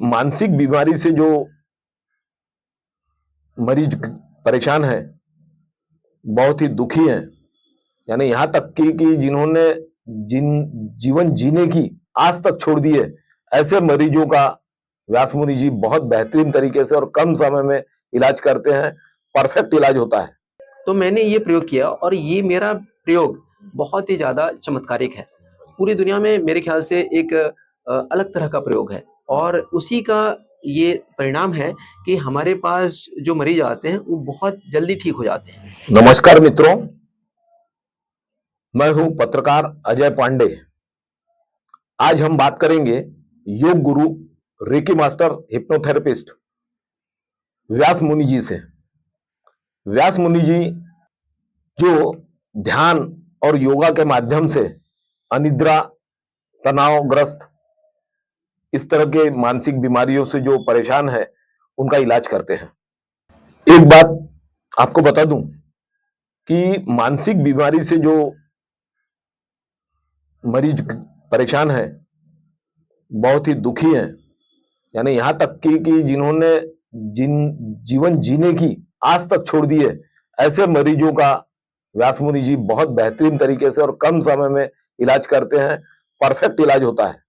मानसिक बीमारी से जो मरीज परेशान है, बहुत ही दुखी हैं। यानी यहाँ तक कि जिन्होंने जीवन जीने की आस तक छोड़ दी है, ऐसे मरीजों का व्यास मुनि जी बहुत बेहतरीन तरीके से और कम समय में इलाज करते हैं। परफेक्ट इलाज होता है। तो मैंने ये प्रयोग किया और ये मेरा प्रयोग बहुत ही ज़्यादा चमत्कारिक है। पूरी दुनिया में मेरे ख्याल से एक अलग तरह का प्रयोग है और उसी का ये परिणाम है कि हमारे पास जो मरीज आते हैं वो बहुत जल्दी ठीक हो जाते हैं। नमस्कार मित्रों, मैं हूं पत्रकार अजय पांडे। आज हम बात करेंगे yoga guru, reiki master, hypnotherapist व्यास मुनि जी से। व्यास मुनि जी जो ध्यान और योगा के माध्यम से अनिद्रा, तनावग्रस्त, इस तरह के मानसिक बीमारियों से जो परेशान है उनका इलाज करते हैं। एक बात आपको बता दूं कि मानसिक बीमारी से जो मरीज परेशान है, बहुत ही दुखी हैं। यानी यहाँ तक कि जिन्होंने जीवन जीने की आस तक छोड़ दी है, ऐसे मरीजों का व्यास मुनि जी बहुत बेहतरीन तरीके से और कम समय में इलाज करते हैं। परफेक्ट इलाज होता है।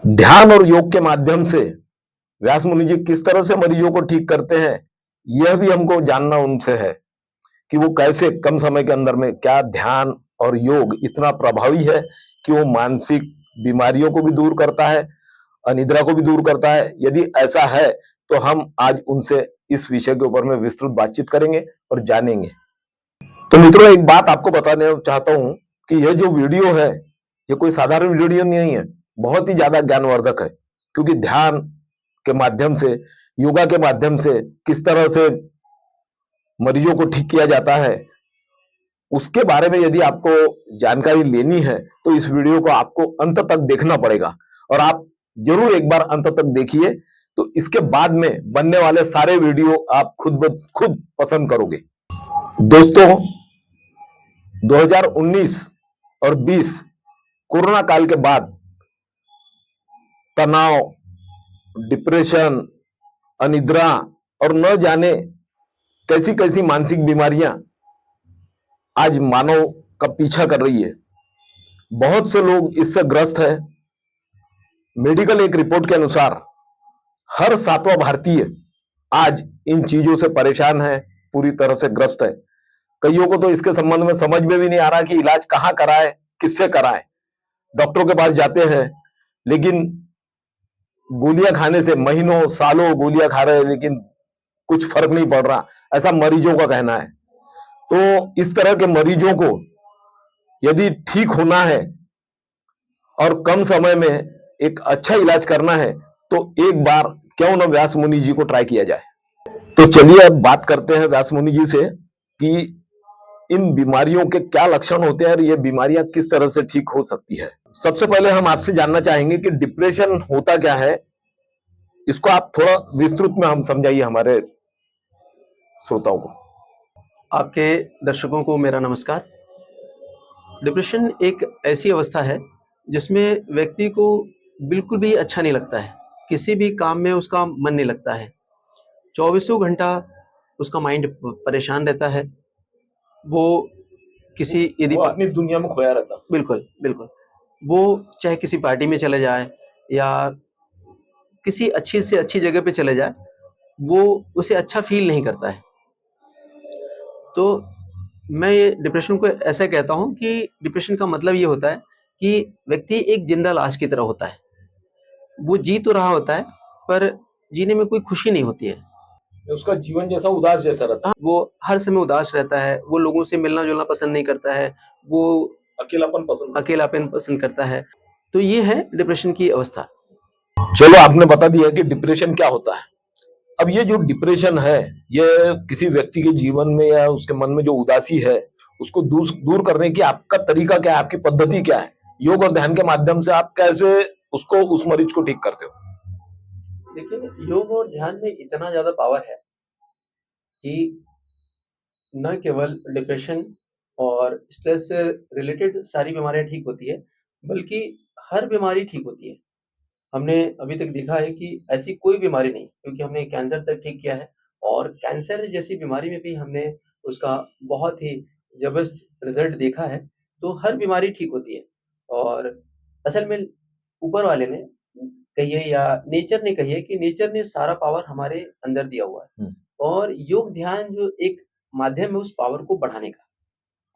ध्यान और योग के माध्यम से व्यास मुनि जी किस तरह से मरीजों को ठीक करते हैं, यह भी हमको जानना उनसे है कि वो कैसे कम समय के अंदर में, क्या ध्यान और योग इतना प्रभावी है कि वो मानसिक बीमारियों को भी दूर करता है, अनिद्रा को भी दूर करता है। यदि ऐसा है तो हम आज उनसे इस विषय के ऊपर में विस्तृत बातचीत करेंगे और जानेंगे। तो मित्रों, एक बात आपको बताने चाहता हूं कि यह जो वीडियो है, ये कोई साधारण वीडियो नहीं है, बहुत ही ज्यादा ज्ञानवर्धक है। क्योंकि ध्यान के माध्यम से, योगा के माध्यम से किस तरह से मरीजों को ठीक किया जाता है, उसके बारे में यदि आपको जानकारी लेनी है तो इस वीडियो को आपको अंत तक देखना पड़ेगा। और आप जरूर एक बार अंत तक देखिए, तो इसके बाद में बनने वाले सारे वीडियो आप खुद पसंद करोगे। दोस्तों, 2019 और 20 कोरोना काल के बाद तनाव, डिप्रेशन, अनिद्रा और न जाने कैसी कैसी मानसिक बीमारियां आज मानव का पीछा कर रही है। बहुत से लोग इससे ग्रस्त है। मेडिकल एक रिपोर्ट के अनुसार हर 7वां भारतीय आज इन चीजों से परेशान है, पूरी तरह से ग्रस्त है। कईयों को तो इसके संबंध में समझ में भी नहीं आ रहा कि इलाज कहां कराए, किससे कराए। डॉक्टरों के पास जाते हैं, लेकिन गोलियां खाने से महीनों सालों गोलियां खा रहे हैं, लेकिन कुछ फर्क नहीं पड़ रहा, ऐसा मरीजों का कहना है। तो इस तरह के मरीजों को यदि ठीक होना है और कम समय में एक अच्छा इलाज करना है, तो एक बार क्यों न व्यास मुनि जी को ट्राई किया जाए। तो चलिए अब बात करते हैं व्यास मुनि जी से कि इन बीमारियों के क्या लक्षण होते हैं और ये बीमारियां किस तरह से ठीक हो सकती है। सबसे पहले हम आपसे जानना चाहेंगे कि डिप्रेशन होता क्या है, इसको आप थोड़ा विस्तृत में हम समझाइए हमारे श्रोताओं को। आपके दर्शकों को मेरा नमस्कार। डिप्रेशन एक ऐसी अवस्था है जिसमें व्यक्ति को बिल्कुल भी अच्छा नहीं लगता है, किसी भी काम में उसका मन नहीं लगता है, चौबीसों घंटा उसका माइंड परेशान रहता है। वो किसी यदि वो अपनी दुनिया में खोया रहता। बिल्कुल बिल्कुल, वो चाहे किसी पार्टी में चले जाए या किसी अच्छी से अच्छी जगह पे चले जाए, वो उसे अच्छा फील नहीं करता है। तो मैं ये डिप्रेशन को ऐसा कहता हूँ कि डिप्रेशन का मतलब ये होता है कि व्यक्ति एक जिंदा लाश की तरह होता है। वो जी तो रहा होता है पर जीने में कोई खुशी नहीं होती है। उसका जीवन जैसा उदास जैसा रहता है। वो हर समय उदास रहता है, वो लोगों से मिलना जुलना पसंद नहीं करता है, वो अकेलापन पसंद करता है। तो ये है डिप्रेशन की अवस्था। चलो, आपने बता दिया कि डिप्रेशन क्या होता है। अब ये जो डिप्रेशन है, ये किसी व्यक्ति के जीवन में या उसके मन में जो उदासी है, उसको दूर करने की आपका तरीका क्या है, आपकी पद्धति क्या है? योग और ध्यान के माध्यम से आप कैसे उसको, उस मरीज को ठीक करते हो? देखिए, योग और ध्यान में इतना ज्यादा पावर है कि न केवल डिप्रेशन और स्ट्रेस से रिलेटेड सारी बीमारियां ठीक होती है, बल्कि हर बीमारी ठीक होती है। हमने अभी तक देखा है कि ऐसी कोई बीमारी नहीं, क्योंकि हमने कैंसर तक ठीक किया है और कैंसर जैसी बीमारी में भी हमने उसका बहुत ही ज़बरदस्त रिज़ल्ट देखा है, तो हर बीमारी ठीक होती है। और असल में ऊपर वाले ने कहिए या नेचर ने कहिए कि नेचर ने सारा पावर हमारे अंदर दिया हुआ है हम्म। और योग ध्यान जो एक माध्यम है उस पावर को बढ़ाने का।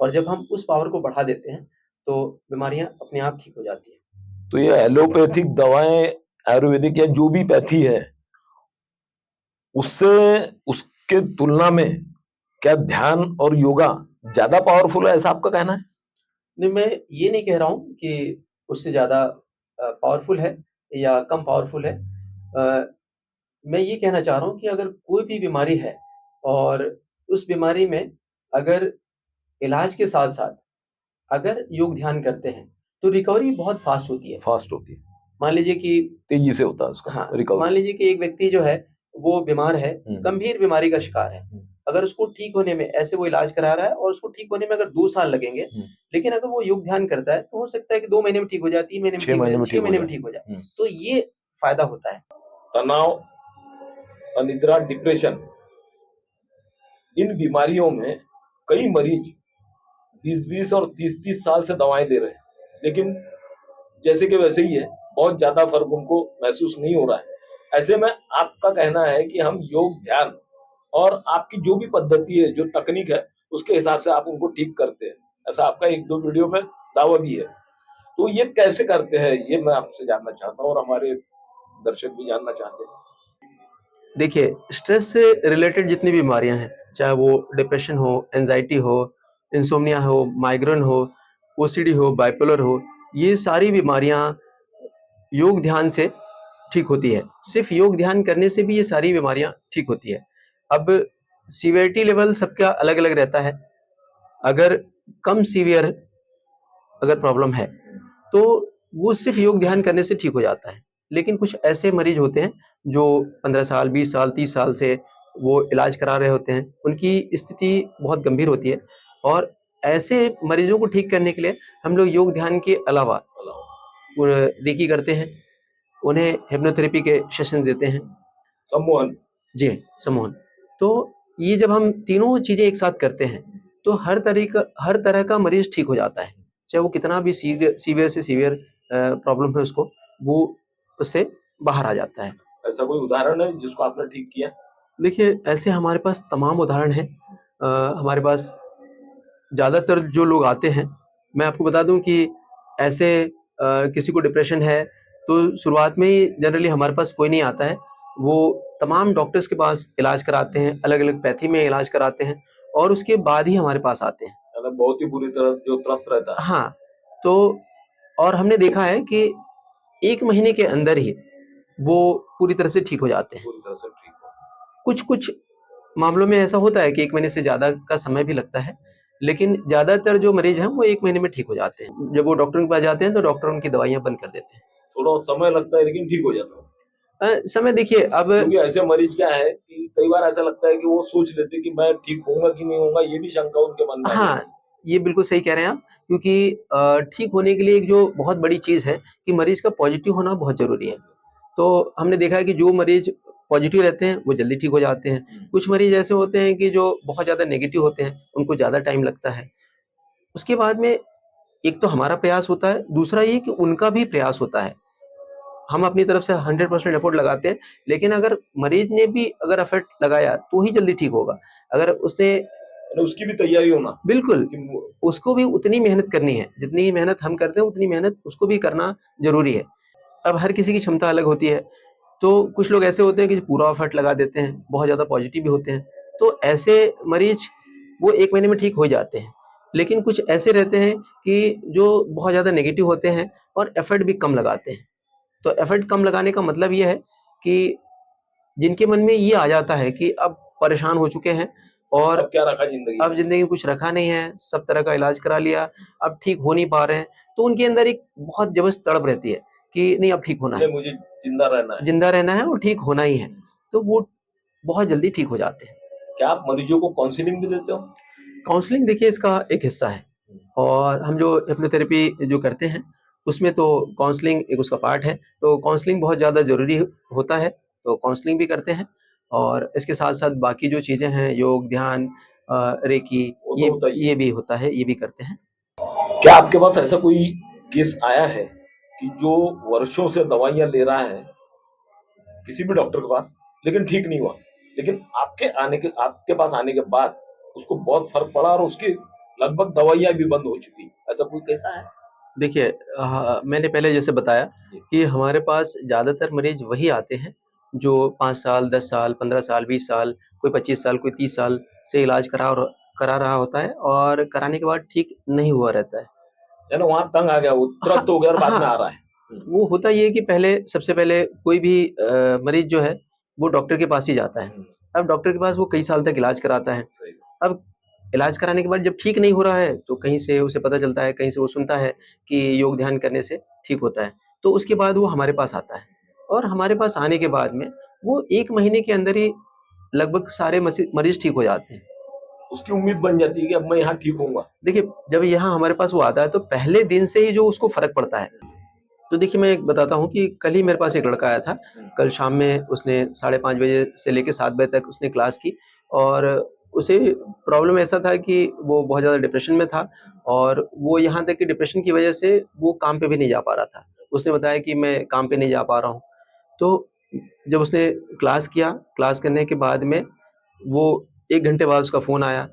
और जब हम उस पावर को बढ़ा देते हैं, तो बीमारियाँ अपने आप ठीक हो जाती हैं। तो ये एलोपैथिक दवाएं, आयुर्वेदिक या जो भी पैथी है, उससे उसके तुलना में क्या ध्यान और योगा ज्यादा पावरफुल है, ऐसा आपका कहना है? नहीं, मैं ये नहीं कह रहा हूँ कि उससे ज़्यादा पावरफुल है या कम पावरफुल है। मैं ये कहना चाह रहा हूँ कि अगर कोई भी बीमारी है और उस बीमारी में अगर इलाज के साथ-साथ अगर योग ध्यान करते हैं, तो रिकवरी बहुत फ़ास्ट होती है। फास्ट होती है, मान लीजिए कि तेजी से होता है उसका हाँ, मान रिकवरी। लीजिए कि एक व्यक्ति जो है, वो बीमार है, गंभीर बीमारी का शिकार है। हम्म। अगर उसको ठीक होने में ऐसे वो इलाज करा रहा है और उसको ठीक होने में अगर 2 साल लगेंगे, लेकिन अगर वो योग ध्यान करता है, तो हो सकता है कि 2 महीने में ठीक हो जाए, 3 महीने में 6 ठीक हो महीने जाए, में 6 ठीक हो महीने में जाए। ठीक हो जाए। तो ये फ़ायदा होता है। तनाव, अनिद्रा, डिप्रेशन, इन बीमारियों में कई मरीज 20-20 और 30-30 साल से दवाएं ले रहे हैं, लेकिन जैसे कि वैसे ही है, बहुत ज्यादा फर्क उनको महसूस नहीं हो रहा है। ऐसे में आपका कहना है कि हम योग ध्यान और आपकी जो भी पद्धति है, जो तकनीक है, उसके हिसाब से आप उनको ठीक करते हैं, ऐसा आपका 1-2 वीडियो में दावा भी है। तो ये कैसे करते हैं, ये मैं आपसे जानना चाहता हूँ और हमारे दर्शक भी जानना चाहते हैं। देखिए, स्ट्रेस से रिलेटेड जितनी भी बीमारियाँ हैं, चाहे वो डिप्रेशन हो, एंग्ज़ायटी हो, इंसोम्निया हो, माइग्रेन हो, ओसीडी हो, बाइपोलर हो, ये सारी बीमारियाँ योग ध्यान से ठीक होती है। सिर्फ़ योग ध्यान करने से भी ये सारी बीमारियाँ ठीक होती है। अब सीवियरिटी लेवल सबका अलग-अलग रहता है। अगर कम सीवियर अगर प्रॉब्लम है, तो वो सिर्फ़ योग ध्यान करने से ठीक हो जाता है। लेकिन कुछ ऐसे मरीज़ होते हैं, जो 15 साल, 20 साल, 30 साल से वो इलाज करा रहे होते हैं। उनकी स्थिति बहुत गंभीर होती है और ऐसे मरीज़ों को ठीक करने के लिए हम लोग योग ध्यान के अलावा रेकी करते हैं, उन्हें हिप्नोथेरेपी के सेशन देते हैं। सम्मोहन। जी, सम्मोहन। तो ये जब हम तीनों चीज़ें एक साथ करते हैं, तो हर तरह का मरीज़ ठीक हो जाता है। चाहे वो कितना भी सीवियर से सीवियर प्रॉब्लम है उसको, वो उससे बाहर आ जाता है। ऐसा कोई उदाहरण है जिसको आपने ठीक किया? देखिए, ऐसे हमारे पास तमाम उदाहरण हैं। हमारे पास ज़्यादातर जो लोग आते हैं, मैं आपको बता दूँ कि ऐसे किसी को डिप्रेशन है, तो शुरुआत में ही जनरली हमारे पास कोई नहीं आता है। वो तमाम डॉक्टर्स के पास इलाज कराते हैं, अलग-अलग पैथी में इलाज कराते हैं और उसके बाद ही हमारे पास आते हैं। मतलब बहुत ही बुरी तरह जो त्रस्त रहता है। हाँ, तो और हमने देखा है कि 1 महीने के अंदर ही वो पूरी तरह से ठीक हो जाते हैं। पूरी तरह से ठीक हो। कुछ-कुछ मामलों में ऐसा होता है कि 1 महीने से ज़्यादा का समय भी लगता है, लेकिन ज़्यादातर जो मरीज़ हैं, वो 1 महीने में ठीक हो जाते हैं। जब वो डॉक्टर के पास जाते हैं, तो डॉक्टर उनकी दवाइयाँ बंद कर देते हैं। थोड़ा समय लगता है लेकिन ठीक हो जाता है। समय देखिए अब क्योंकि ऐसे मरीज क्या है कि कई बार ऐसा लगता है कि वो सोच लेते हैं कि मैं ठीक होऊँगा कि नहीं होऊँगा, ये भी शंका उनके मन में आ जाती हाँ, है। ये बिल्कुल सही कह रहे हैं आप, क्योंकि ठीक होने के लिए एक जो बहुत बड़ी चीज़ है कि मरीज़ का पॉज़िटिव होना बहुत ज़रूरी है। तो हमने देखा है कि जो मरीज़ पॉज़िटिव रहते हैं, वो जल्दी ठीक हो जाते हैं। कुछ मरीज़ ऐसे होते हैं कि जो बहुत ज़्यादा नेगेटिव होते हैं, उनको ज़्यादा टाइम लगता है। उसके बाद में एक तो हमारा प्रयास होता है, दूसरा ये कि उनका भी प्रयास होता है। हम अपनी तरफ से 100% एफर्ट लगाते हैं, लेकिन अगर मरीज़ ने भी अगर एफर्ट लगाया, तो ही जल्दी ठीक होगा। अगर उसने यानी उसकी भी तैयारी होना बिल्कुल, कि वो उसको भी उतनी मेहनत करनी है, जितनी मेहनत हम करते हैं, उतनी मेहनत उसको भी करना ज़रूरी है। अब हर किसी की क्षमता अलग होती है, तो कुछ लोग ऐसे होते हैं कि जो पूरा एफर्ट लगा देते हैं, बहुत ज़्यादा पॉज़िटिव भी होते हैं। तो ऐसे मरीज़ वो 1 महीने में ठीक हो जाते हैं। लेकिन कुछ ऐसे रहते हैं कि जो बहुत ज़्यादा नेगेटिव होते हैं और एफर्ट भी कम लगाते हैं। तो एफर्ट कम लगाने का मतलब ये है कि जिनके मन में ये आ जाता है कि अब परेशान हो चुके हैं और अब क्या रखा जिंदगी अब में। ज़िंदगी में कुछ रखा नहीं है, सब तरह का इलाज करा लिया, अब ठीक हो नहीं पा रहे हैं, तो उनके अंदर एक बहुत ज़बरदस्त तड़प रहती है कि नहीं अब ठीक होना नहीं, है, मुझे जिंदा रहना है। ज़िंदा रहना है और ठीक होना ही है। तो वो बहुत जल्दी ठीक हो जाते हैं। क्या आप मरीजों को काउंसलिंग भी देते हो? काउंसलिंग देखिए इसका एक हिस्सा है और हम जो हिप्नोथेरेपी जो करते हैं, उसमें तो काउंसलिंग एक उसका पार्ट है, तो काउंसलिंग बहुत ज़्यादा ज़रूरी होता है, तो काउंसलिंग भी करते हैं। और इसके साथ-साथ बाकी जो चीज़ें हैं, योग, ध्यान, रेकी, वो तो होता ही ये है। भी होता है, ये भी करते हैं। क्या आपके पास ऐसा कोई केस आया है कि जो वर्षों से दवाइयां ले रहा है किसी भी डॉक्टर के पास, लेकिन ठीक नहीं हुआ, लेकिन आपके पास आने के बाद उसको बहुत फर्क पड़ा और उसकी लगभग दवाइयां भी बंद हो चुकी, ऐसा कोई कैसा है? देखिए, मैंने पहले जैसे बताया जी। कि हमारे पास ज़्यादातर मरीज़ वही आते हैं, जो 5 साल, 10 साल, 15 साल, 20 साल, कोई 25 साल, कोई 30 साल से इलाज करा रहा होता है और कराने के बाद ठीक नहीं हुआ रहता है। यानी वहां तंग आ गया, वो त्रस्त हो गया और बाद में आ हाँ, रहा है। वो होता ये है कि सबसे पहले कोई भी मरीज़ जो है, वो डॉक्टर के पास ही जाता है। हम्म, अब डॉक्टर के पास वो कई साल तक इलाज कराता है। सही। अब इलाज कराने के बाद जब ठीक नहीं हो रहा है, तो कहीं से उसे पता चलता है, कहीं से वो सुनता है कि योग ध्यान करने से ठीक होता है। तो उसके बाद वो हमारे पास आता है और हमारे पास आने के बाद में वो 1 महीने के अंदर ही लगभग सारे मरीज़ ठीक हो जाते हैं। उसकी उम्मीद बन जाती है कि अब मैं यहाँ ठीक होऊंगा। देखिए, जब यहाँ हमारे पास वो आता है, तो पहले दिन से ही जो उसको फ़र्क पड़ता है। तो देखिए, मैं एक बताता हूँ कि कल ही मेरे पास एक लड़का आया था। कल शाम में उसने 5:30 बजे से लेके 7 बजे तक उसने क्लास की और उसे प्रॉब्लम ऐसा था कि वो बहुत ज़्यादा डिप्रेशन में था और वो यहाँ तक कि डिप्रेशन की वजह से वो काम पे भी नहीं जा पा रहा था। उसने बताया कि मैं काम पे नहीं जा पा रहा हूँ। तो जब उसने क्लास किया, क्लास करने के बाद में वो 1 घंटे बाद उसका फ़ोन आया।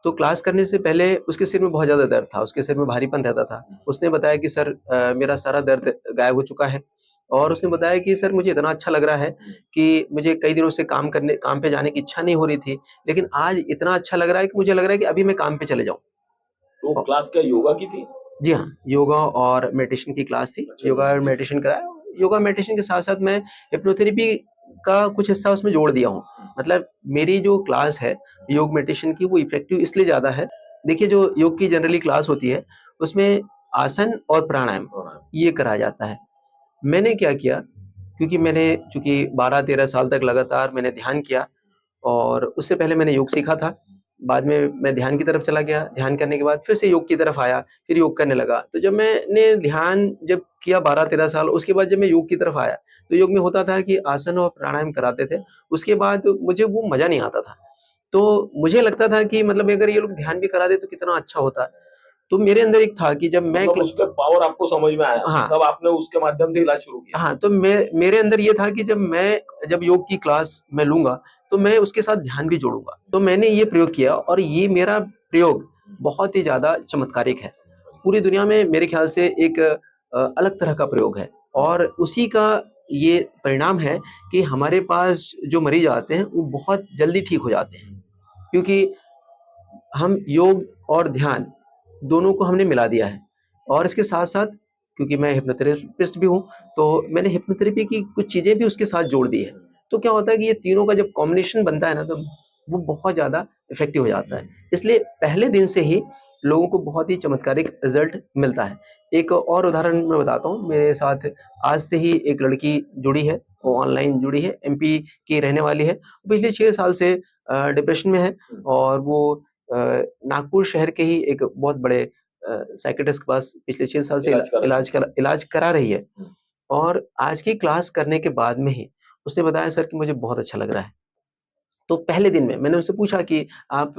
तो क्लास करने से पहले उसके सिर में बहुत ज़्यादा दर्द था, उसके सिर में भारीपन रहता था। उसने बताया कि सर, मेरा सारा दर्द गायब हो चुका है और उसने बताया कि सर, मुझे इतना अच्छा लग रहा है कि मुझे कई दिनों से काम पे जाने की इच्छा नहीं हो रही थी, लेकिन आज इतना अच्छा लग रहा है कि मुझे लग रहा है कि अभी मैं काम पे चले जाऊँ। तो औ क्लास क्या योगा की थी? जी हाँ, योगा और मेडिटेशन की क्लास थी। अच्छा, योगा और जी। मेडिटेशन कराया। योगा मेडिटेशन के साथ-साथ मैं हिप्नोथेरेपी का कुछ हिस्सा उसमें जोड़ दिया हूँ। मतलब मेरी जो क्लास है योग मेडिटेशन की, वो इफ़ेक्टिव इसलिए ज़्यादा है। देखिए, जो योग की जनरली क्लास होती है, उसमें आसन और प्राणायाम हाँ, ये कराया जाता है। मैंने क्या किया, क्योंकि मैंने चूँकि 12-13 साल तक लगातार मैंने ध्यान किया और उससे पहले मैंने योग सीखा था। बाद में मैं ध्यान की तरफ चला गया, ध्यान करने के बाद फिर से योग की तरफ आया, फिर योग करने लगा। तो जब मैंने ध्यान जब किया 12-13 साल, उसके बाद जब मैं योग की तरफ आया, तो योग में होता था कि आसन और प्राणायाम कराते थे। उसके बाद मुझे वो मज़ा नहीं आता था। तो मुझे लगता था कि मतलब अगर ये लोग ध्यान भी करा दें तो कितना अच्छा होता। तो मेरे अंदर एक था कि जब मैं मतलब उसका पावर आपको समझ में आया, हाँ। तब आपने उसके माध्यम से इलाज शुरू किया। हाँ, तो मेरे अंदर ये था कि जब योग की क्लास मैं लूँगा, तो मैं उसके साथ ध्यान भी जोड़ूँगा। तो मैंने ये प्रयोग किया और ये मेरा प्रयोग बहुत ही ज़्यादा चमत्कारिक है। पूरी दुनिया में मेरे ख्याल से एक अलग तरह का प्रयोग है और उसी का ये परिणाम है कि हमारे पास जो मरीज़ आते हैं, वो बहुत जल्दी ठीक हो जाते हैं। क्योंकि हम योग और ध्यान दोनों को हमने मिला दिया है और इसके साथ-साथ, क्योंकि मैं हिप्नोथेरेपिस्ट भी हूँ, तो मैंने हिप्नोथेरेपी की कुछ चीज़ें भी उसके साथ जोड़ दी है। तो क्या होता है कि ये तीनों का जब कॉम्बिनेशन बनता है ना, तो वो बहुत ज़्यादा इफ़ेक्टिव हो जाता है। इसलिए पहले दिन से ही लोगों को बहुत ही चमत्कारिक रिज़ल्ट मिलता है। एक और उदाहरण मैं बताता हूँ, मेरे साथ आज से ही एक लड़की जुड़ी है, वो ऑनलाइन जुड़ी है, एमपी की रहने वाली है। पिछले 6 साल से डिप्रेशन में है और वो अ, नागपुर शहर के ही एक बहुत बड़े साइकियाट्रिस्ट के पास पिछले 6 साल से इलाज करा रही है और आज की क्लास करने के बाद में ही उसने बताया, सर, कि मुझे बहुत अच्छा लग रहा है। तो पहले दिन में मैंने उससे पूछा कि आप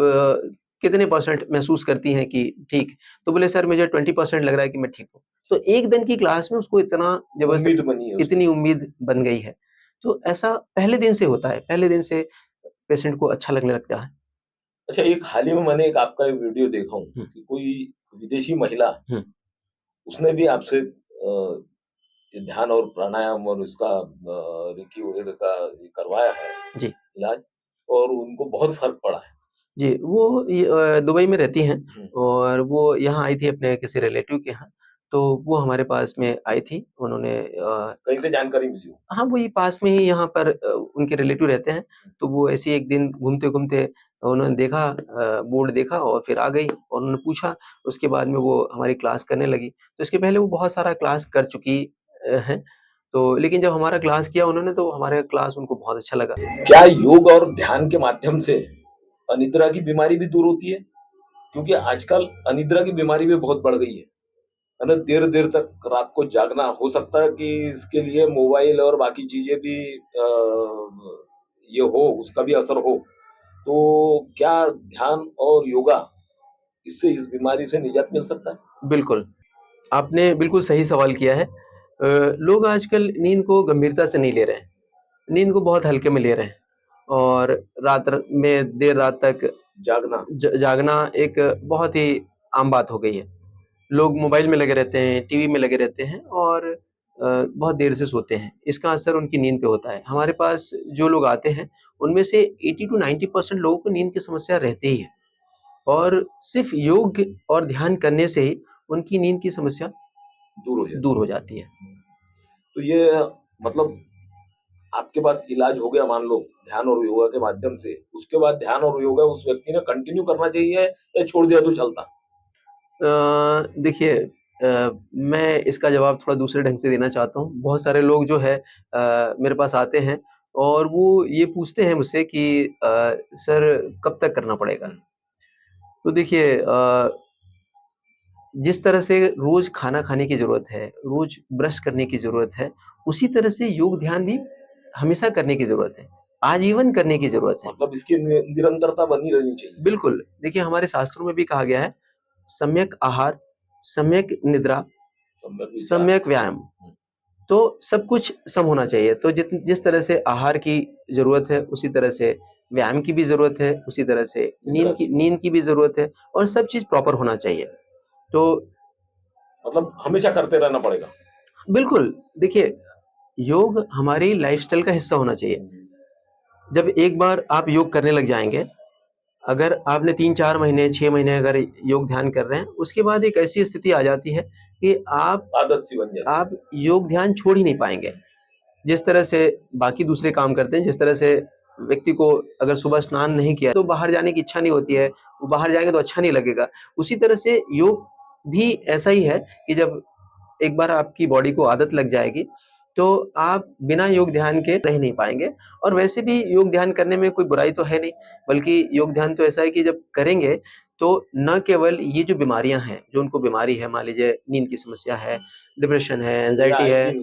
कितने परसेंट महसूस करती हैं कि ठीक? तो बोले, सर, मुझे 20% लग रहा है कि मैं ठीक हूँ। तो 1 दिन की क्लास में उसको इतना उम्मीद ज़बरदस्त बनी है उसकी। इतनी उम्मीद बन गई है। तो ऐसा पहले दिन से होता है, पहले दिन से पेशेंट को अच्छा लगने लगता है। अच्छा, एक हाल ही में मैंने एक आपका एक वीडियो देखा हूँ हुँ, कि कोई विदेशी महिला, हुँ। उसने भी आपसे ये ध्यान और प्राणायाम और इसका रेकी वगैरह का ये करवाया है जी। इलाज, और उनको बहुत फर्क पड़ा है। जी, वो दुबई में रहती हैं हम्म, और वो यहाँ आई थी अपने किसी रिलेटिव के यहाँ, तो वो हमारे पास में आई थी। उन्होंने कहीं से जानकारी मिली हो? हाँ, वही पास में ही यहाँ पर उनके रिलेटिव रहते हैं, तो वो ऐसे ही एक दिन घूमते-घूमते उन्होंने देखा, बोर्ड देखा और फिर आ गई और उन्होंने पूछा, उसके बाद में वो हमारी क्लास करने लगी। तो इसके पहले वो बहुत सारा क्लास कर चुकी हैं, तो लेकिन जब हमारा क्लास किया उन्होंने, तो हमारा क्लास उनको बहुत अच्छा लगा। क्या योग और ध्यान के माध्यम से अनिद्रा की बीमारी भी दूर होती है? क्योंकि आजकल अनिद्रा की बीमारी भी बहुत बढ़ गई है है ना, देर देर तक रात को जागना, हो सकता है कि इसके लिए मोबाइल और बाकी चीजें भी ये हो, उसका भी असर हो। तो क्या ध्यान और योगा, इससे इस बीमारी से निजात मिल सकता है? बिल्कुल, आपने बिल्कुल सही सवाल किया है। लोग आजकल नींद को गंभीरता से नहीं ले रहे हैं, नींद को बहुत हल्के में ले रहे हैं और में देर रात तक जागना। जागना एक बहुत ही आम बात हो गई है। लोग मोबाइल में लगे रहते हैं, टीवी में लगे रहते हैं और बहुत देर से सोते हैं। इसका असर उनकी नींद पे होता है। हमारे पास जो लोग आते हैं, उनमें से 80 टू 90% लोगों को नींद की समस्या रहती ही है और सिर्फ़ योग और ध्यान करने से ही उनकी नींद की समस्या दूर हो जाती है। तो ये मतलब आपके पास इलाज हो गया, मान लो ध्यान और योगा के माध्यम से, उसके बाद ध्यान और योगा उस व्यक्ति ने कंटिन्यू करना चाहिए या छोड़ दिया तो चलता? देखिए, मैं इसका जवाब थोड़ा दूसरे ढंग से देना चाहता हूँ। बहुत सारे लोग जो है मेरे पास आते हैं और वो ये पूछते हैं मुझसे कि सर कब तक करना पड़ेगा? तो देखिए, जिस तरह से रोज़ खाना खाने की ज़रूरत है, रोज़ ब्रश करने की ज़रूरत है, उसी तरह से योग ध्यान भी हमेशा करने की ज़रूरत है, आजीवन करने की ज़रूरत है। मतलब इसकी निरंतरता बनी रहनी चाहिए। बिल्कुल, देखिए हमारे शास्त्रों में भी कहा गया है, सम्यक आहार, सम्यक निद्रा, सम्यक व्यायाम। तो सब कुछ सम होना चाहिए। तो जिस तरह से आहार की ज़रूरत है, उसी तरह से व्यायाम की भी ज़रूरत है, उसी तरह से नींद की भी ज़रूरत है और सब चीज़ प्रॉपर होना चाहिए। तो मतलब हमेशा करते रहना पड़ेगा। बिल्कुल, देखिए योग हमारी लाइफ़स्टाइल का हिस्सा होना चाहिए। जब एक बार आप योग करने लग जाएँगे, अगर आपने 3-4 महीने, 6 महीने अगर योग ध्यान कर रहे हैं, उसके बाद एक ऐसी स्थिति आ जाती है कि आदत सी बन जाती है। आप योग ध्यान छोड़ ही नहीं पाएँगे। जिस तरह से बाकी दूसरे काम करते हैं, जिस तरह से व्यक्ति को अगर सुबह स्नान नहीं किया, तो बाहर जाने की इच्छा नहीं होती है, वो बाहर जाएँगे तो अच्छा नहीं लगेगा। उसी तरह से योग भी ऐसा ही है कि जब एक बार आपकी बॉडी को आदत लग जाएगी, तो आप बिना योग ध्यान के रह नहीं पाएँगे और वैसे भी योग ध्यान करने में कोई बुराई तो है नहीं, बल्कि योग ध्यान तो ऐसा है कि जब करेंगे, तो न केवल ये जो बीमारियाँ हैं, जो उनको बीमारी है, मान लीजिए नींद की समस्या है, डिप्रेशन है, एंग्ज़ायटी है,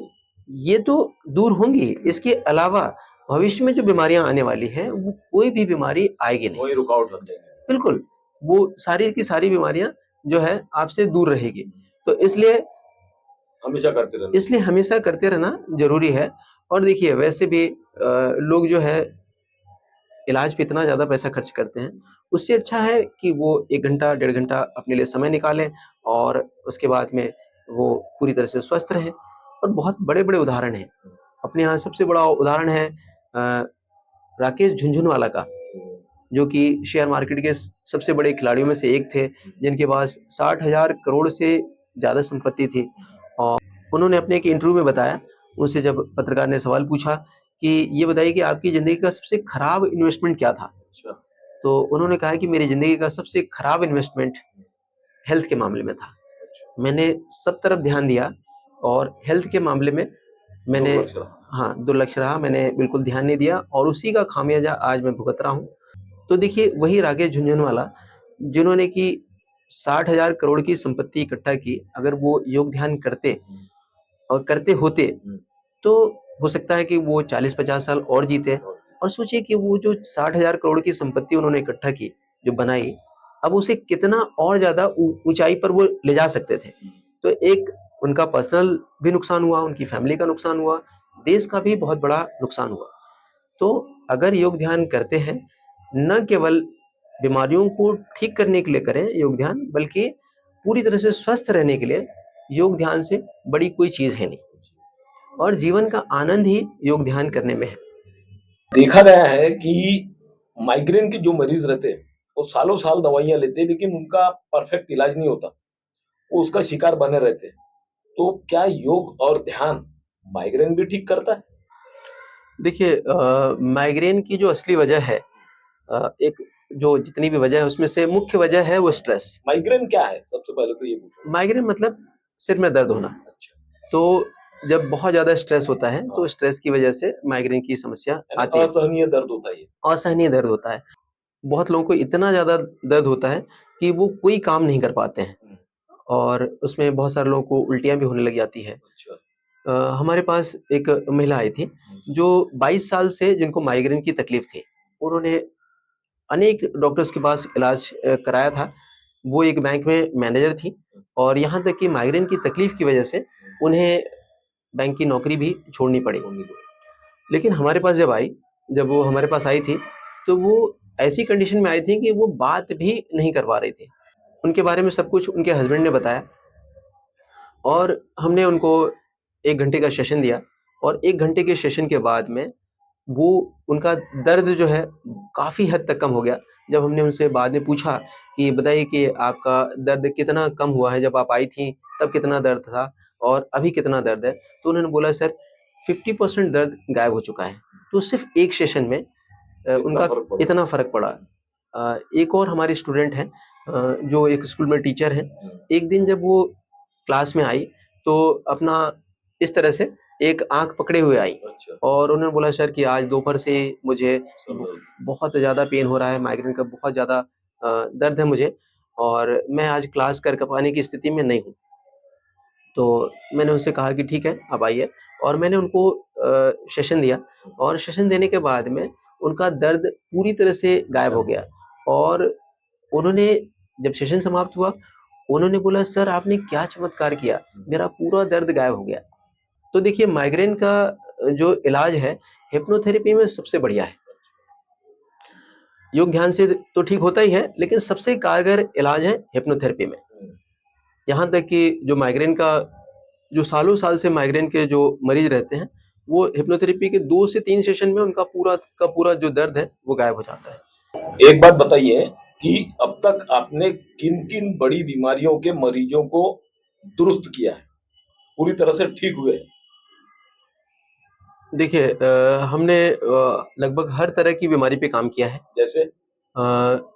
ये तो दूर होंगी। इसके अलावा भविष्य में जो बीमारियाँ आने वाली हैं, वो कोई भी बीमारी आएगी नहीं। वही रुकावट लग जाएगी। बिल्कुल, वो सारी की सारी बीमारियाँ जो है आपसे दूर रहेगी। तो इसलिए हमेशा करते रहना ज़रूरी है और देखिए वैसे भी लोग जो है इलाज पे इतना ज़्यादा पैसा खर्च करते हैं, उससे अच्छा है कि वो 1 घंटा, डेढ़ घंटा अपने लिए समय निकालें और उसके बाद में वो पूरी तरह से स्वस्थ रहें और बहुत बड़े-बड़े उदाहरण हैं। अपने यहाँ सबसे बड़ा उदाहरण है राकेश झुनझुनवाला का, जो कि शेयर मार्केट के सबसे बड़े खिलाड़ियों में से एक थे, जिनके पास 60,000 करोड़ से ज़्यादा संपत्ति थी। और उन्होंने अपने एक इंटरव्यू में बताया, उनसे जब पत्रकार ने सवाल पूछा कि ये बताइए कि आपकी ज़िंदगी का सबसे खराब इन्वेस्टमेंट क्या था? अच्छा। तो उन्होंने कहा कि मेरी ज़िंदगी का सबसे खराब इन्वेस्टमेंट हेल्थ के मामले में था। मैंने सब तरफ ध्यान दिया और हेल्थ के मामले में मैंने दुर्लक्ष रहा, मैंने बिल्कुल ध्यान नहीं दिया और उसी का खामियाज़ा आज मैं भुगत रहा हूँ। तो देखिए वही राकेश झुनझुनवाला, जिन्होंने कि 60,000 करोड़ की संपत्ति इकट्ठा की, अगर वो योग ध्यान करते और करते होते, तो हो सकता है कि वो 40-50 साल और जीते। और सोचिए कि वो जो 60,000 करोड़ की संपत्ति उन्होंने इकट्ठा की, जो बनाई, अब उसे कितना और ज़्यादा ऊँचाई पर वो ले जा सकते थे। तो एक उनका पर्सनल भी नुकसान हुआ, उनकी फैमिली का नुकसान हुआ, देश का भी बहुत बड़ा नुकसान हुआ। तो अगर योग ध्यान करते हैं, न केवल बीमारियों को ठीक करने के लिए करें योग ध्यान, बल्कि पूरी तरह से स्वस्थ रहने के लिए योग ध्यान से बड़ी कोई चीज़ है नहीं और जीवन का आनंद ही योग ध्यान करने में है। देखा गया है कि माइग्रेन के जो मरीज रहते हैं, वो सालों साल दवाइयां लेते हैं, लेकिन उनका परफेक्ट इलाज नहीं होता, वो उसका शिकार बने रहते हैं। तो क्या योग और ध्यान माइग्रेन भी ठीक करता है? देखिए, माइग्रेन की जो असली वजह है, एक जो जितनी भी वजह है उसमें से मुख्य वजह है वो स्ट्रेस। माइग्रेन क्या है, सबसे पहले तो ये पूछो। माइग्रेन मतलब सिर में दर्द होना। अच्छा। तो जब बहुत ज़्यादा स्ट्रेस होता है, तो स्ट्रेस की वजह से माइग्रेन की समस्या आती है। असहनीय दर्द होता है। असहनीय दर्द होता है। बहुत लोगों को इतना ज़्यादा दर्द होता है कि वो कोई काम नहीं कर पाते हैं और उसमें बहुत सारे लोगों को उल्टियाँ भी होने लग जाती है। अच्छा। हमारे पास एक महिला आई थी जो 22 साल से जिनको माइग्रेन की तकलीफ थी। उन्होंने अनेक डॉक्टर्स के पास इलाज कराया था। वो एक बैंक में मैनेजर थी और यहाँ तक कि माइग्रेन की तकलीफ की वजह से उन्हें बैंक की नौकरी भी छोड़नी पड़ी। लेकिन हमारे पास जब वो हमारे पास आई थी, तो वो ऐसी कंडीशन में आई थी कि वो बात भी नहीं कर पा रही थी। उनके बारे में सब कुछ उनके हस्बैंड ने बताया और हमने उनको 1 घंटे का सेशन दिया और 1 घंटे के सेशन के बाद में वो उनका दर्द जो है काफ़ी हद तक कम हो गया। जब हमने उनसे बाद में पूछा कि बताइए कि आपका दर्द कितना कम हुआ है, जब आप आई थीं तब कितना दर्द था और अभी कितना दर्द है? तो उन्होंने बोला सर 50% दर्द गायब हो चुका है। तो सिर्फ़ एक सेशन में उनका इतना फ़र्क पड़ा। एक और हमारे स्टूडेंट हैं जो एक स्कूल में टीचर हैं। एक दिन जब वो क्लास में आई तो अपना इस तरह से एक आँख पकड़े हुए आई और उन्होंने बोला सर कि आज दोपहर से मुझे बहुत ज़्यादा पेन हो रहा है, माइग्रेन का बहुत ज़्यादा दर्द है मुझे और मैं आज क्लास कर पाने की स्थिति में नहीं हूँ। तो मैंने उनसे कहा कि ठीक है, आप आइए और मैंने उनको सेशन दिया और सेशन देने के बाद में उनका दर्द पूरी तरह से गायब हो गया और उन्होंने जब सेशन समाप्त हुआ, उन्होंने बोला सर आपने क्या चमत्कार किया, मेरा पूरा दर्द गायब हो गया। तो देखिए माइग्रेन का जो इलाज है, हिप्नोथेरेपी में सबसे बढ़िया है। योग ध्यान से तो ठीक होता ही है, लेकिन सबसे कारगर इलाज है हिप्नोथेरेपी में। यहाँ तक कि जो माइग्रेन का जो सालों साल से माइग्रेन के जो मरीज रहते हैं, वो हिप्नोथेरेपी के 2 से 3 सेशन में उनका पूरा का पूरा जो दर्द है, वो गायब हो जाता है। एक बात बताइए कि अब तक आपने किन-किन बड़ी बीमारियों के मरीजों को दुरुस्त किया है, पूरी तरह से ठीक हुए हैं? देखिए हमने लगभग हर तरह की बीमारी पे काम किया है। जैसे?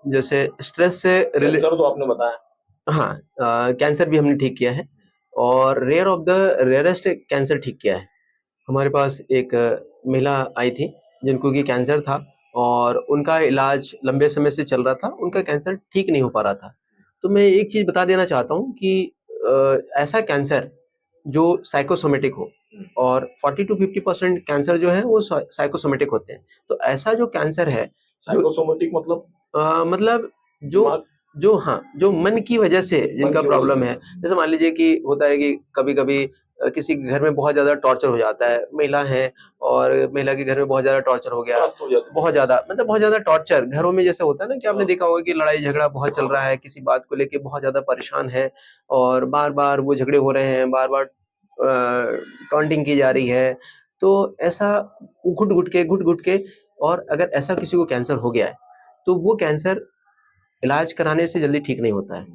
जैसे स्ट्रेस से कैंसर तो आपने बताया। हाँ, कैंसर भी हमने ठीक किया है और rare of the rarest cancer ठीक किया है। हमारे पास एक महिला आई थी जिनको कि कैंसर था और उनका इलाज लंबे समय से चल रहा था, उनका कैंसर ठीक नहीं हो पा रहा था। तो मैं एक चीज़ बता देना चाहता हूँ कि ऐसा कैंसर जो साइकोसोमेटिक हो और 40 टू 50% कैंसर जो है वो साइकोसोमेटिक होते हैं। तो ऐसा जो कैंसर है साइकोसोमेटिक मतलब? मतलब जो दिमाग? जो हाँ, जो मन की वजह से जिनका की वजह प्रॉब्लम से। है। जैसे मान लीजिए कि होता है कि कभी-कभी किसी के घर में बहुत ज़्यादा टॉर्चर हो जाता है, महिला है और महिला के घर में बहुत ज़्यादा टॉर्चर हो गया, त्रस्त हो जाती है। बहुत ज़्यादा मतलब बहुत ज़्यादा टॉर्चर घरों में जैसे होता है ना कि आपने हाँ। देखा होगा कि लड़ाई-झगड़ा बहुत चल रहा है, किसी बात को लेके बहुत ज़्यादा परेशान है और बार-बार वो झगड़े हो रहे हैं, बार-बार टॉन्टिंग की जा रही है। तो ऐसा घुट-घुट के और अगर ऐसा किसी को कैंसर हो गया है, तो वो कैंसर इलाज कराने से जल्दी ठीक नहीं होता है।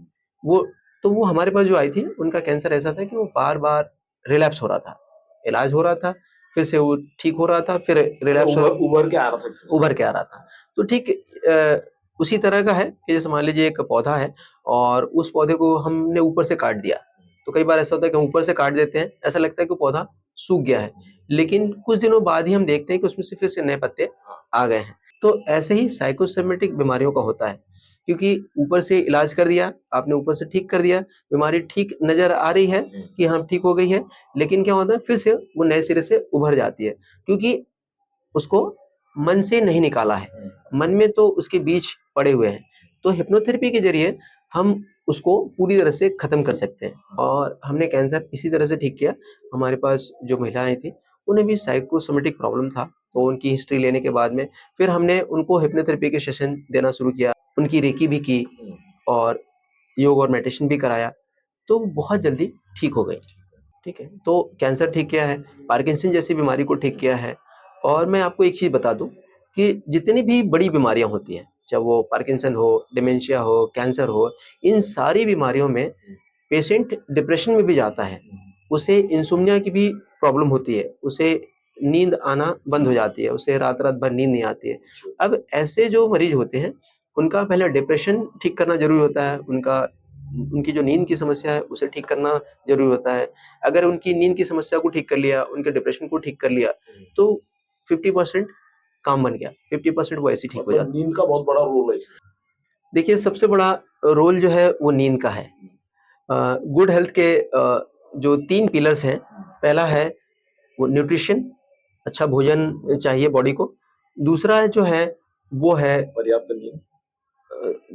वो वो हमारे पास जो आई थी, उनका कैंसर ऐसा था कि वो बार-बार रिलैप्स हो रहा था। इलाज हो रहा था, फिर से वो ठीक हो रहा था, फिर रिलैप्स उभर के आ रहा था फिर से। उभर के आ रहा था। तो ठीक उसी तरह का है कि जैसे मान लीजिए एक पौधा है और उस पौधे को हमने ऊपर से काट दिया। तो कई बार ऐसा होता है कि हम ऊपर से काट देते हैं, ऐसा लगता है कि वो पौधा सूख गया है। लेकिन कुछ दिनों बाद ही हम देखते हैं कि उसमें से फिर से नए पत्ते आ गए हैं। तो ऐसे ही साइकोसोमेटिक बीमारियों का होता है, क्योंकि ऊपर से इलाज कर दिया, आपने ऊपर से ठीक कर दिया, बीमारी ठीक नज़र आ रही है कि हाँ, ठीक हो गई है, लेकिन क्या होता है फिर से वो नए सिरे से उभर जाती है, क्योंकि उसको मन से नहीं निकाला है। मन में तो उसके बीज पड़े हुए हैं। तो हिप्नोथेरेपी के ज़रिए हम उसको पूरी तरह से ख़त्म कर सकते हैं और हमने कैंसर इसी तरह से ठीक किया। हमारे पास जो महिलाएँ थीं, उन्हें भी साइकोसोमेटिक प्रॉब्लम था, तो उनकी हिस्ट्री लेने के बाद में फिर हमने उनको हिप्नोथेरेपी के सेशन देना शुरू किया। उनकी रेकी भी की और योग और मेडिटेशन भी कराया, तो बहुत जल्दी ठीक हो गई। ठीक है, तो कैंसर ठीक किया है, पार्किंसन जैसी बीमारी को ठीक किया है और मैं आपको एक चीज़ बता दूँ कि जितनी भी बड़ी बीमारियाँ होती हैं, चाहे वो पार्किंसन हो, डिमेंशिया हो, कैंसर हो, इन सारी बीमारियों में पेशेंट डिप्रेशन में भी जाता है। उसे इंसोम्निया की भी प्रॉब्लम होती है, उसे नींद आना बंद हो जाती है, उसे रात-रात भर नींद नहीं आती है। अब ऐसे जो मरीज़ होते हैं, उनका पहले डिप्रेशन ठीक करना ज़रूरी होता है, उनकी जो नींद की समस्या है, उसे ठीक करना ज़रूरी होता है। अगर उनकी नींद की समस्या को ठीक कर लिया, उनके डिप्रेशन को ठीक कर लिया, तो 50% काम बन गया, 50% वो ऐसे ही ठीक हो जाता है। नींद का बहुत बड़ा रोल है इसमें। देखिए, सबसे बड़ा रोल जो है वो नींद का है। गुड हेल्थ के जो 3 पिलर्स हैं, पहला है वो न्यूट्रिशन, अच्छा भोजन चाहिए बॉडी को। दूसरा जो है वो है पर्याप्त नींद,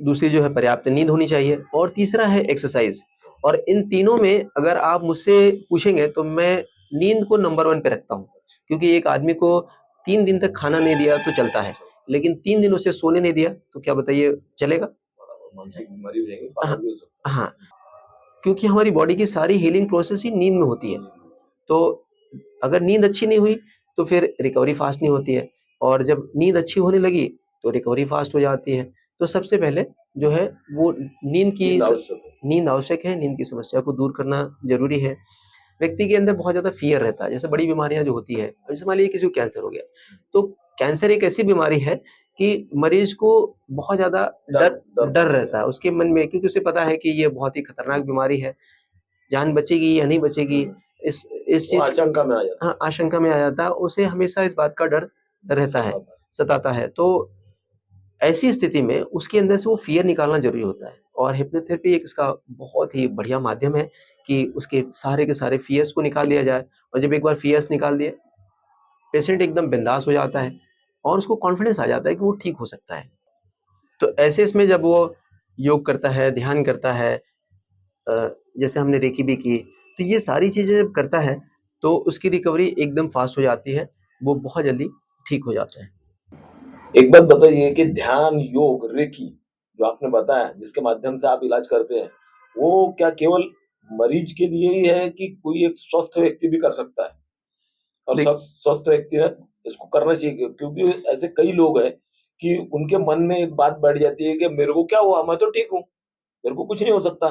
दूसरी जो है पर्याप्त नींद होनी चाहिए, और तीसरा है एक्सरसाइज। और इन तीनों में अगर आप मुझसे पूछेंगे तो मैं नींद को नंबर 1 पे रखता हूँ, क्योंकि एक आदमी को 3 दिन तक खाना नहीं दिया तो चलता है, लेकिन 3 दिन उसे सोने नहीं दिया तो क्या बताइए चलेगा? मानसिक बीमारी हो जाएगी, हाँ, पागल भी हो सकता है। हाँ, क्योंकि हमारी बॉडी की सारी हीलिंग प्रोसेस ही नींद में होती है। तो अगर नींद अच्छी नहीं हुई तो फिर रिकवरी फास्ट नहीं होती है, और जब नींद अच्छी होने लगी तो रिकवरी फास्ट हो जाती है। तो सबसे पहले जो है वो नींद आवश्यक है, नींद की समस्या को दूर करना ज़रूरी है। व्यक्ति के अंदर बहुत ज़्यादा फ़ियर रहता है, जैसे बड़ी बीमारियाँ जो होती है, जैसे मान लीजिए किसी को कैंसर हो गया, तो कैंसर एक ऐसी बीमारी है कि मरीज़ को बहुत ज़्यादा डर रहता है उसके मन में, क्योंकि उसे पता है कि ये बहुत ही खतरनाक बीमारी है, जान बचेगी या नहीं बचेगी, इस चीज़ आशंका में आ जाता है। हाँ, आशंका में आ जाता है, उसे हमेशा इस बात का डर रहता है, सताता है। तो ऐसी स्थिति में उसके अंदर से वो फ़ियर निकालना ज़रूरी होता है, और हिप्नोथेरेपी एक इसका बहुत ही बढ़िया माध्यम है कि उसके सारे के सारे फ़ियर्स को निकाल दिया जाए, और जब एक बार फ़ियर्स निकाल दिए, पेशेंट एकदम बिंदास हो जाता है और उसको कॉन्फिडेंस आ जाता है कि वो ठीक हो सकता है। तो ऐसे इसमें जब वो योग करता है, ध्यान करता है, जैसे हमने रेकी भी की, तो ये सारी चीज़ें जब करता है, तो उसकी रिकवरी एकदम फ़ास्ट हो जाती है, वो बहुत जल्दी ठीक हो जाता है। एक बात बताइए कि ध्यान, योग, रेकी जो आपने बताया जिसके माध्यम से आप इलाज करते हैं, वो क्या केवल मरीज के लिए ही है कि कोई एक स्वस्थ व्यक्ति भी कर सकता है? और देख स्वस्थ व्यक्ति ने इसको करना चाहिए क्योंकि ऐसे कई लोग हैं कि उनके मन में एक बात बैठ जाती है कि मेरे को क्या हुआ, मैं तो ठीक हूँ, मेरे को कुछ नहीं हो सकता।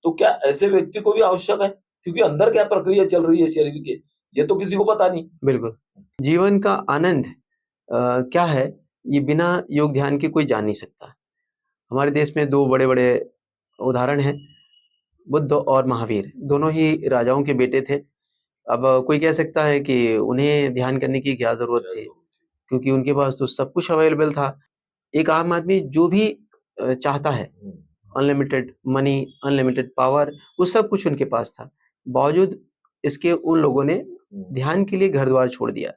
तो क्या ऐसे व्यक्ति को भी आवश्यक है? क्योंकि अंदर क्या प्रक्रिया चल रही है शरीर के, ये तो किसी को पता नहीं। बिल्कुल। जीवन का आनंद क्या है, ये बिना योग ध्यान के कोई जान नहीं सकता। हमारे देश में 2 बड़े-बड़े उदाहरण हैं, बुद्ध और महावीर, दोनों ही राजाओं के बेटे थे। अब कोई कह सकता है कि उन्हें ध्यान करने की क्या ज़रूरत थी, क्योंकि उनके पास तो सब कुछ अवेलेबल था। एक आम आदमी जो भी चाहता है, अनलिमिटेड मनी, अनलिमिटेड पावर, वो सब कुछ उनके पास था। बावजूद इसके उन लोगों ने ध्यान के लिए घर-द्वार छोड़ दिया।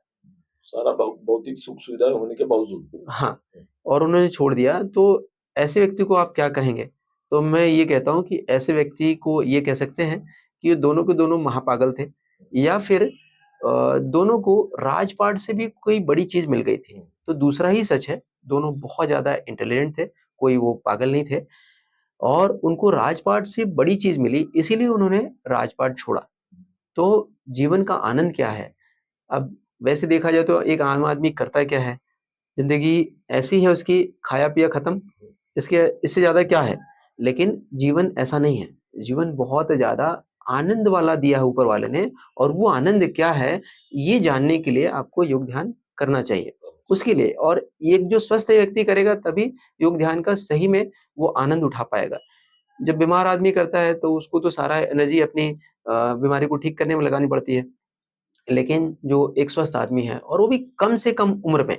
सारा भौतिक सुख सुविधाएं होने के बावजूद। हाँ, और उन्होंने छोड़ दिया, तो ऐसे व्यक्ति को आप क्या कहेंगे? तो मैं ये कहता हूँ कि ऐसे व्यक्ति को ये कह सकते हैं कि ये दोनों के दोनों महापागल थे, या फिर दोनों को राजपाट से भी कोई बड़ी चीज़ मिल गई थी। तो दूसरा ही सच है, दोनों बहुत ज़्यादा इंटेलिजेंट थे, कोई वो पागल नहीं थे, और उनको राजपाट से बड़ी चीज़ मिली, इसीलिए उन्होंने राजपाट छोड़ा। तो जीवन का आनंद क्या है? अब वैसे देखा जाए तो एक आम आदमी करता क्या है? ज़िंदगी ऐसी है उसकी, खाया-पिया खत्म, इसके इससे ज़्यादा क्या है? लेकिन जीवन ऐसा नहीं है। जीवन बहुत ज़्यादा आनंद वाला दिया है ऊपर वाले ने, और वो आनंद क्या है, ये जानने के लिए आपको योग ध्यान करना चाहिए। उसके लिए, और एक जो स्वस्थ व्यक्ति करेगा तभी योग ध्यान का सही में वो आनंद उठा पाएगा। जब बीमार आदमी करता है तो उसको तो सारा एनर्जी अपनी बीमारी को ठीक करने में लगानी पड़ती है। लेकिन जो एक स्वस्थ आदमी है, और वो भी कम से कम उम्र में,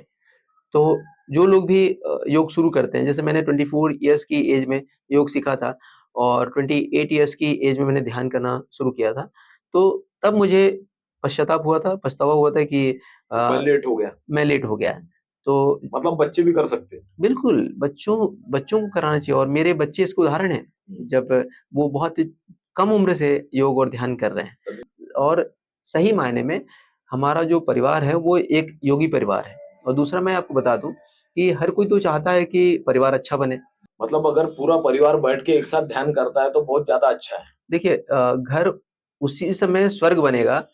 तो जो लोग भी योग शुरू करते हैं, जैसे मैंने 24 इयर्स की एज में योग सीखा था, और 28 इयर्स की एज में मैंने ध्यान करना शुरू किया था। तो तब मुझे पश्चाताप हुआ था, पछतावा हुआ था कि मैं लेट हो गया। मैं लेट हो गया। तो मतलब बच्चे भी कर सकते हैं। बिल्कुल, बच्चों बच्चों को कराना चाहिए, और मेरे बच्चे इसके उदाहरण हैं, जब वो बहुत कम उम्र से योग और ध्यान कर रहे हैं। और सही मायने में हमारा जो परिवार है वो एक योगी परिवार है। और दूसरा मैं आपको बता दूँ कि हर कोई तो चाहता है कि परिवार अच्छा बने। मतलब अगर पूरा परिवार बैठ के एक साथ ध्यान करता है तो बहुत ज्यादा अच्छा है। देखिए घर उसी समय स्वर्ग बनेगा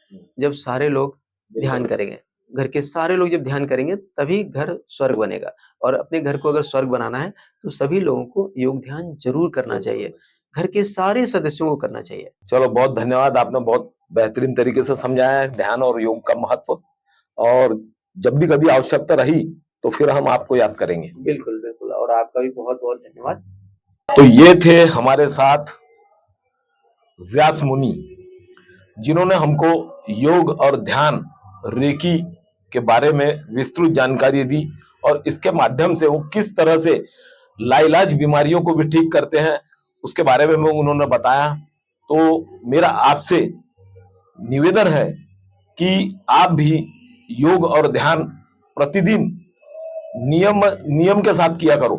जब सारे लोग ध्यान करेंगे। घर के सारे लोग जब ध्यान करेंगे तभी घर स्वर्ग बनेगा, और अपने घर को अगर स्वर्ग बनाना है तो सभी लोगों को योग ध्यान ज़रूर करना चाहिए। घर के सारे सदस्यों को करना चाहिए। चलो बहुत धन्यवाद, आपने बहुत बेहतरीन तरीके से समझाया है ध्यान और योग का महत्व। और जब भी कभी आवश्यकता रही तो फिर हम आपको याद करेंगे। बिल्कुल, बिल्कुल, और आपका भी बहुत-बहुत धन्यवाद। तो ये थे हमारे साथ व्यास मुनि, जिन्होंने हमको योग और ध्यान, रेकी के बारे में विस्तृत जानकारी दी, और इसके माध्यम से वो किस तरह से लाइलाज बीमारियों को भी ठीक करते हैं उसके बारे में उन्होंने बताया। तो मेरा आपसे निवेदन है कि आप भी योग और ध्यान प्रतिदिन नियम नियम के साथ किया करो,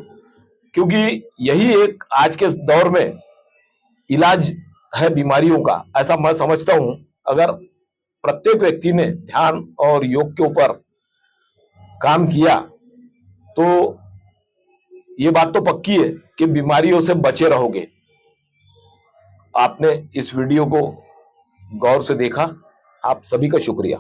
क्योंकि यही एक आज के दौर में इलाज है बीमारियों का, ऐसा मैं समझता हूं। अगर प्रत्येक व्यक्ति ने ध्यान और योग के ऊपर काम किया तो ये बात तो पक्की है कि बीमारियों से बचे रहोगे। आपने इस वीडियो को गौर से देखा, आप सभी का शुक्रिया।